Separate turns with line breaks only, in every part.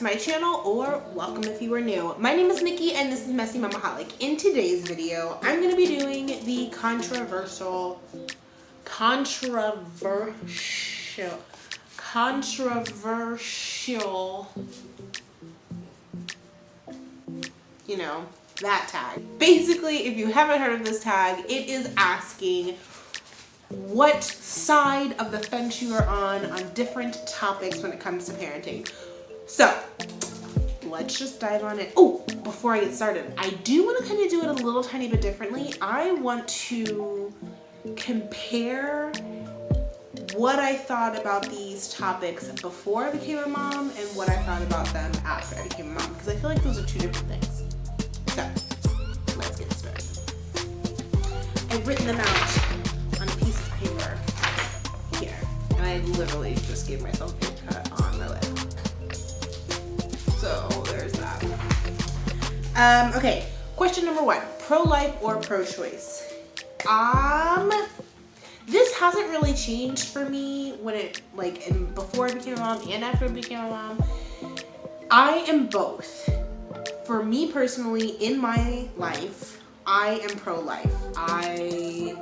to my channel, or welcome if you are new. My name is Nikki and this is Messy Mamaholic. In today's video, I'm going to be doing the controversial, you know, that tag. Basically, if you haven't heard of this tag, it is asking what side of the fence you are on different topics when it comes to parenting. So let's just dive on it. Oh, before I get started, I do want to kind of do it a little tiny bit differently. I want to compare what I thought about these topics before I became a mom and what I thought about them after I became a mom, because I feel like those are two different things. So let's get started. I've written them out on a piece of paper here, and I literally just gave myself a cut on my lip. So there's that. Okay, question number 1, pro-life or pro-choice? This hasn't really changed for me when it, before I became a mom and after I became a mom. I am both. For me personally, in my life, I am pro-life. I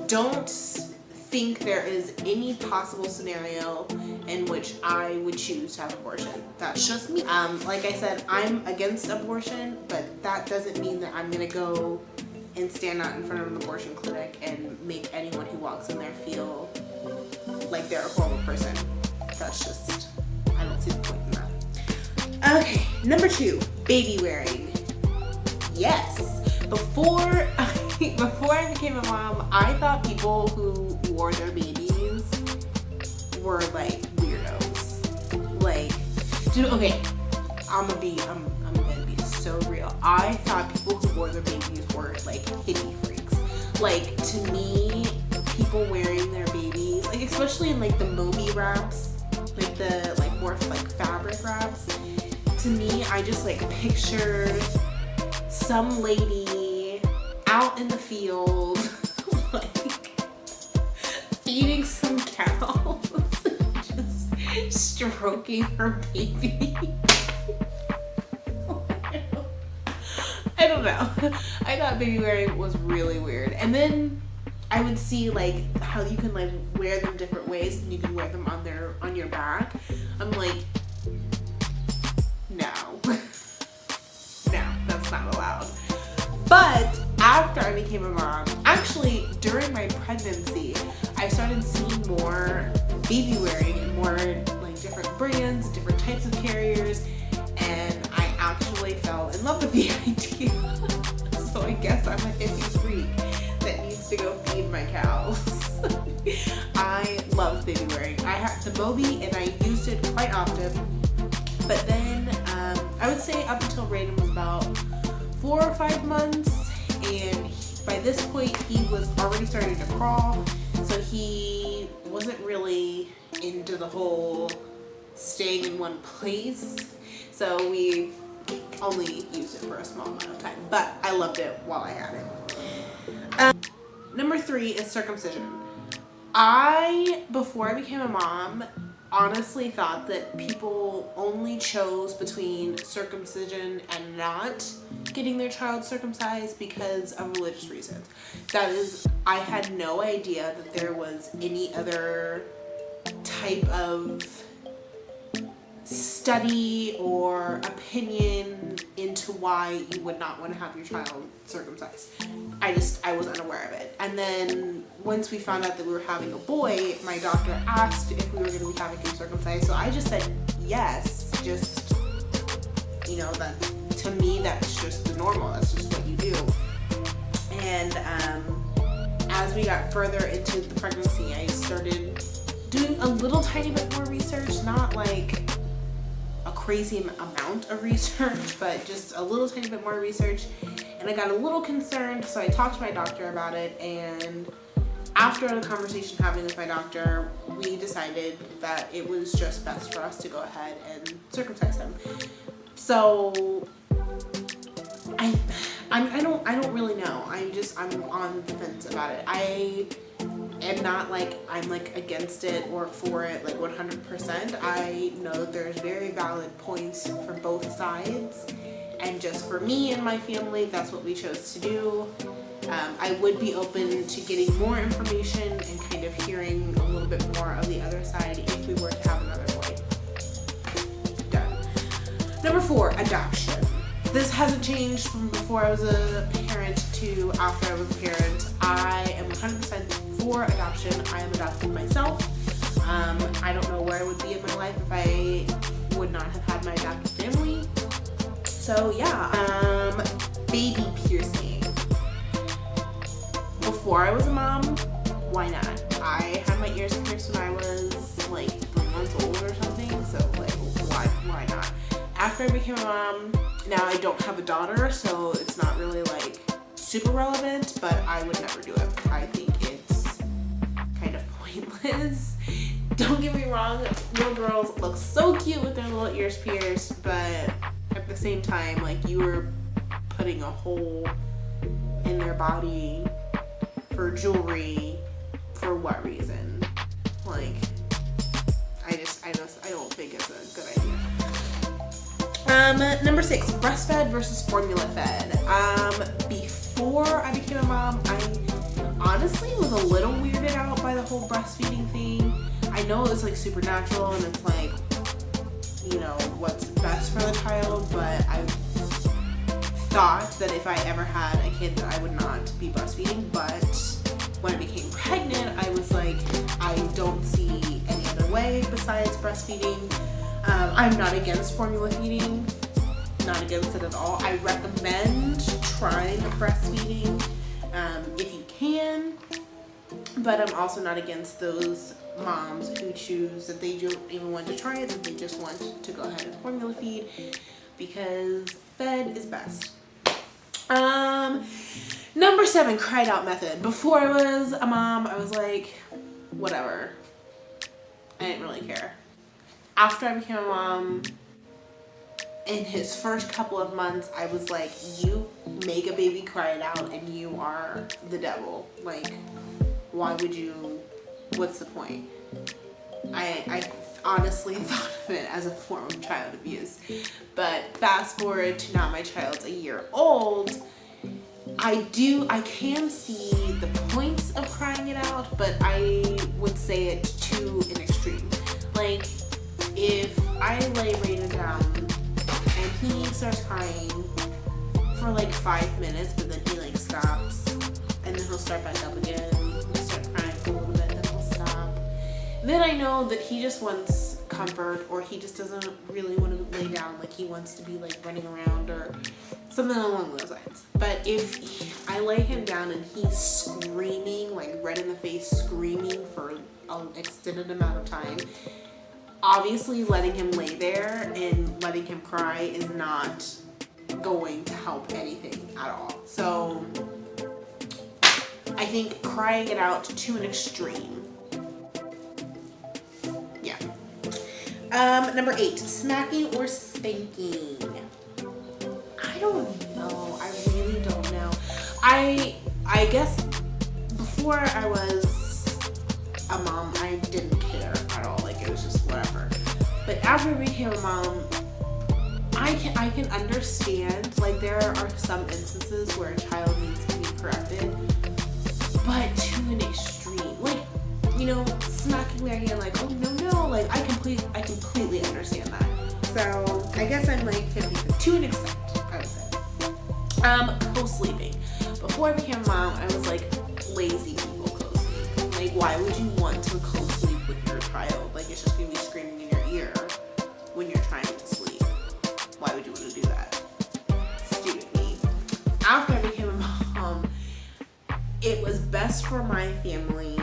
don't think there is any possible scenario in which I would choose to have abortion. That's just me. Like I said, I'm against abortion, but that doesn't mean that I'm gonna go and stand out in front of an abortion clinic and make anyone who walks in there feel like they're a horrible person. That's just, I don't see the point in that. Okay, number 2, baby wearing. Yes. Before I became a mom, I thought people who wore their babies were like weirdos. Okay, I'm gonna be so real. I thought people who wore their babies were like hippie freaks. Like, to me, people wearing their babies, like especially in like the Moby wraps, like the more fabric wraps. To me, I just pictured some lady out in the field, feeding some cows, just stroking her baby. I don't know. I thought baby wearing was really weird. And then I would see how you can wear them different ways, and you can wear them on your back. I'm like, no. No, that's not allowed. But after I became a mom, actually during my pregnancy, I started seeing more baby wearing and more different brands, different types of carriers, and I actually fell in love with the idea. So I guess I'm a hippie freak that needs to go feed my cows. I love baby wearing. I had the Moby and I used it quite often, but then I would say up until Raiden was about 4 or 5 months, and by this point he was already starting to crawl, so he wasn't really into the whole staying in one place, so we only used it for a small amount of time, but I loved it while I had it. Number 3 is circumcision. Before I became a mom, honestly thought that people only chose between circumcision and not getting their child circumcised because of religious reasons. That is, I had no idea that there was any other type of study or opinion into why you would not want to have your child circumcised. I was unaware of it. And then once we found out that we were having a boy, my doctor asked if we were going to be having him circumcised. So I just said yes. Just, that to me, that's just the normal. That's just what you do. And as we got further into the pregnancy, I started doing a little tiny bit more research, not a crazy amount of research, but just a little tiny bit more research, and I got a little concerned, so I talked to my doctor about it, and after the conversation having with my doctor, we decided that it was just best for us to go ahead and circumcise him. So I don't really know. I'm on the fence about it. I am and not like I'm like against it or for it like 100%. I know that there's very valid points for both sides, and just for me and my family, that's what we chose to do. I would be open to getting more information and kind of hearing a little bit more of the other side if we were to have another boy. Done. Number 4, adoption. This hasn't changed from before I was a parent to after I was a parent. I am 100% for adoption. I am adopting myself. I don't know where I would be in my life if I would not have had my adopted family. So yeah, baby piercing. Before I was a mom, why not? I had my ears pierced when I was like 3 months old or something, so like why not? After I became a mom, now I don't have a daughter, so it's not really like super relevant, but I would never do it. I think it's kind of pointless. Don't get me wrong, little girls look so cute with their little ears pierced, but at the same time, like, you are putting a hole in their body for jewelry. For what reason? Like, I don't think it's a good idea. Number 6, breastfed versus formula fed. Before I became a mom, I honestly was a little weirded out by the whole breastfeeding thing. I know it's like supernatural and it's like, you know, what's best for the child, but I thought that if I ever had a kid that I would not be breastfeeding. But when I became pregnant, I was like, I don't see any other way besides breastfeeding. I'm not against formula feeding, not against it at all. I recommend trying breastfeeding if you can, but I'm also not against those moms who choose that they don't even want to try it, that they just want to go ahead and formula feed, because fed is best. Number 7, cried out method. Before I was a mom, I was like, whatever. I didn't really care. After I became a mom, in his first couple of months, I was like, you make a baby cry it out and you are the devil. Like, why would you, what's the point? I honestly thought of it as a form of child abuse. But fast forward to now my child's a year old, I can see the points of crying it out, but I would say it to an extreme. Like, if I lay Raiden down and he starts crying for like 5 minutes, but then he like stops, and then he'll start back up again, he'll start crying for a little bit, then he'll stop, then I know that he just wants comfort, or he just doesn't really want to lay down, like he wants to be like running around or something along those lines. But if I lay him down and he's screaming, like red in the face, screaming for an extended amount of time, obviously letting him lay there and letting him cry is not going to help anything at all. So I think crying it out to an extreme. Yeah. Number 8, smacking or spanking. I don't know. I really don't know. I guess before I was a mom, I didn't care at all. Like, it was just whatever. But after I became a mom, I can understand, like, there are some instances where a child needs to be corrected, but to an extreme. Like, you know, smacking their hand like, oh no, like, I completely understand that. So I guess I'm like 50 to an extent, I would say. Co-sleeping. Before I became a mom, I was like, lazy people co-sleep. Like, why would you want to co-sleep with your child? Like, it's just gonna be screaming in your ear when you're trying to sleep. Why would you want to do that? Stupid me. After I became a mom, it was best for my family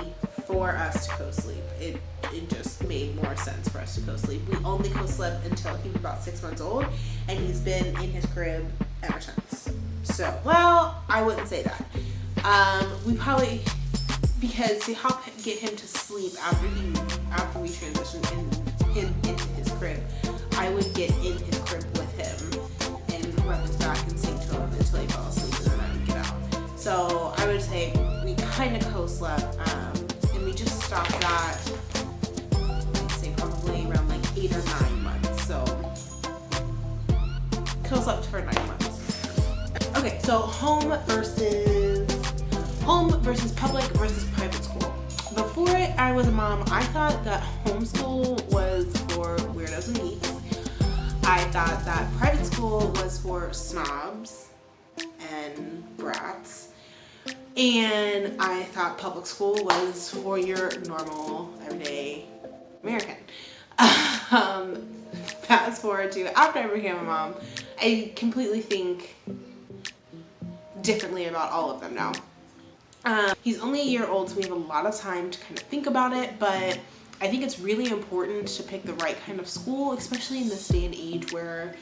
for us to co-sleep. It just made more sense for us to co-sleep. We only co-slept until he was about 6 months old, and he's been in his crib ever since. So, well, I wouldn't say that. We probably, because to help get him to sleep after we transitioned him into his crib, I would get in his crib with him and rub his back and sing to him until he fell asleep, and then I would get out. So I would say we kind of co-slept, and we stopped at, I'd say probably around like 8 or 9 months. So co-slept for 9 months. Okay, so home versus public versus private school. Before I was a mom, I thought that homeschool was for weirdos and geeks. I thought that private school was for snobs and brats. And I thought public school was for your normal, everyday American. Fast forward to after I became a mom, I completely think differently about all of them now. He's only a year old, so we have a lot of time to kind of think about it, but I think it's really important to pick the right kind of school, especially in this day and age where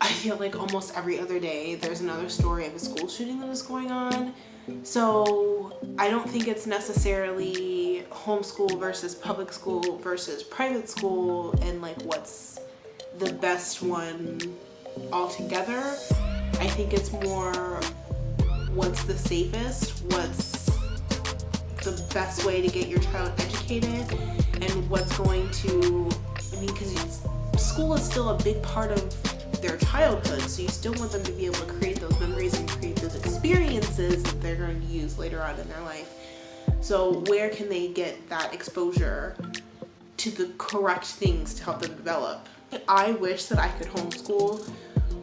I feel like almost every other day there's another story of a school shooting that is going on. So I don't think it's necessarily homeschool versus public school versus private school and like what's the best one altogether. I think it's more what's the safest, what's the best way to get your child educated, and what's going to, I mean, because school is still a big part of their childhood, so you still want them to be able to create those memories and create those experiences that they're going to use later on in their life. So where can they get that exposure to the correct things to help them develop? I wish that I could homeschool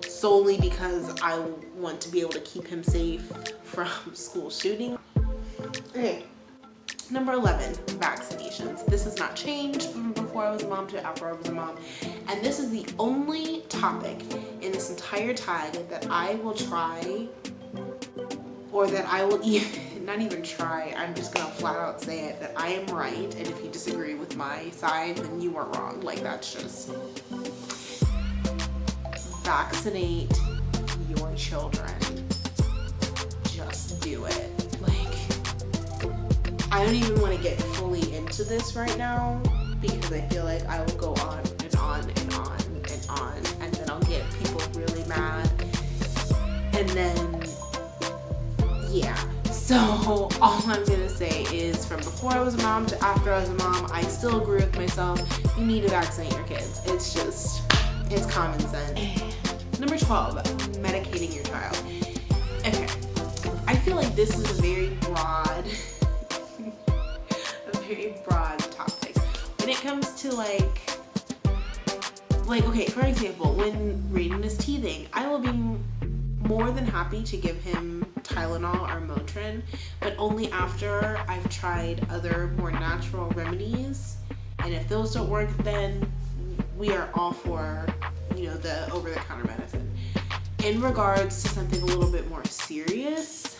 solely because I want to be able to keep him safe from school shooting. Okay, number 11, vaccinations. This has not changed from before I was a mom to after I was a mom. And this is the only topic in this entire tag that I will try, or that I will even, not even try, I'm just gonna flat out say it, that I am right, and if you disagree with my side, then you are wrong. Like, that's just, vaccinate your children. Just do it. Like, I don't even want to get fully into this right now because I feel like I will go on and on and on and on, and then I'll get people really mad, and then yeah. So all I'm gonna say is, from before I was a mom to after I was a mom, I still agree with myself. You need to vaccinate your kids. It's just, it's common sense. Number 12, medicating your child. Okay, I feel like this is a very broad topic. When it comes to like, okay, for example, when Raiden is teething, I will be more than happy to give him Tylenol or Motrin, but only after I've tried other more natural remedies. And if those don't work, then we are all for, you know, the over-the-counter medicine. In regards to something a little bit more serious,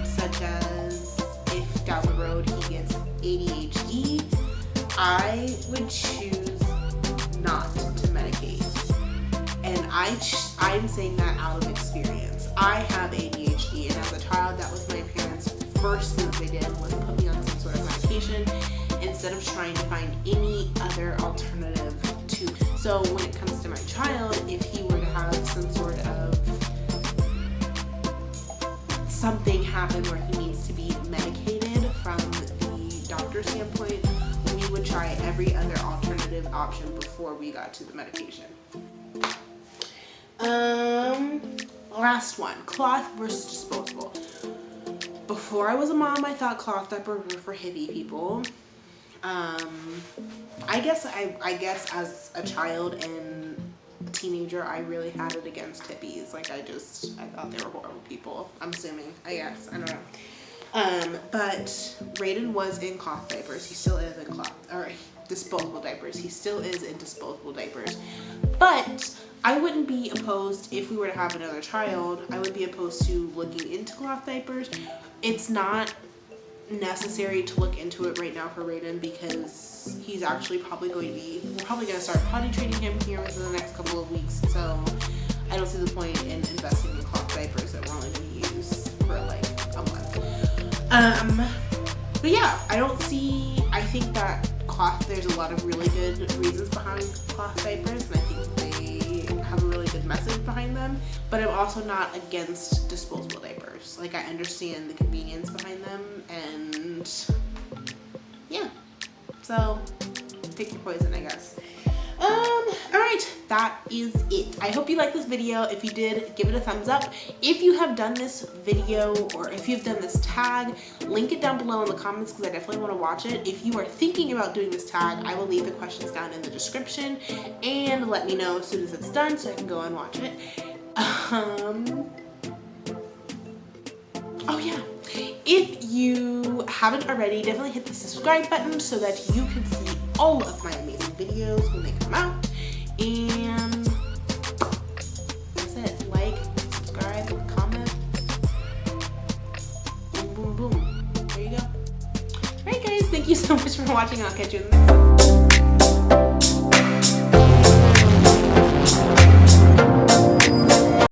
such as if down the road he gets ADHD, I would choose not to medicate. And I'm saying that out of experience. I have ADHD, and as a child, that was my parents' first thing they did was put me on some sort of medication instead of trying to find any other alternative to. So when it comes to my child, if he were to have some sort of something happen where he needs to be medicated from the doctor's standpoint, we would try every other alternative option before we got to the medication. Last one, cloth versus disposable. Before I was a mom, I thought cloth diapers were for hippie people. I guess as a child and a teenager, I really had it against hippies. Like, I thought they were horrible people. I'm assuming, I guess, I don't know. But Raiden was in cloth diapers. He still is in disposable diapers. He still is in disposable diapers. But I wouldn't be opposed, if we were to have another child, I would be opposed to looking into cloth diapers. It's not necessary to look into it right now for Raiden because he's actually we're probably going to start potty training him here within the next couple of weeks. So I don't see the point in investing in cloth diapers that we're only going to use for like a month. But yeah, I think that there's a lot of really good reasons behind cloth diapers, and I think they have a really good message behind them, but I'm also not against disposable diapers. Like, I understand the convenience behind them, and So pick your poison, I guess. Alright, that is it. I hope you liked this video. If you did, give it a thumbs up. If you have done this video or if you've done this tag, link it down below in the comments because I definitely want to watch it. If you are thinking about doing this tag, I will leave the questions down in the description and let me know as soon as it's done so I can go and watch it. Oh yeah, if you haven't already, definitely hit the subscribe button so that you can see all of my amazing videos when they come out. And that's it. Like, subscribe, comment. Boom, boom, boom. There you go. Alright guys, thank you so much for watching. I'll catch you in the next one.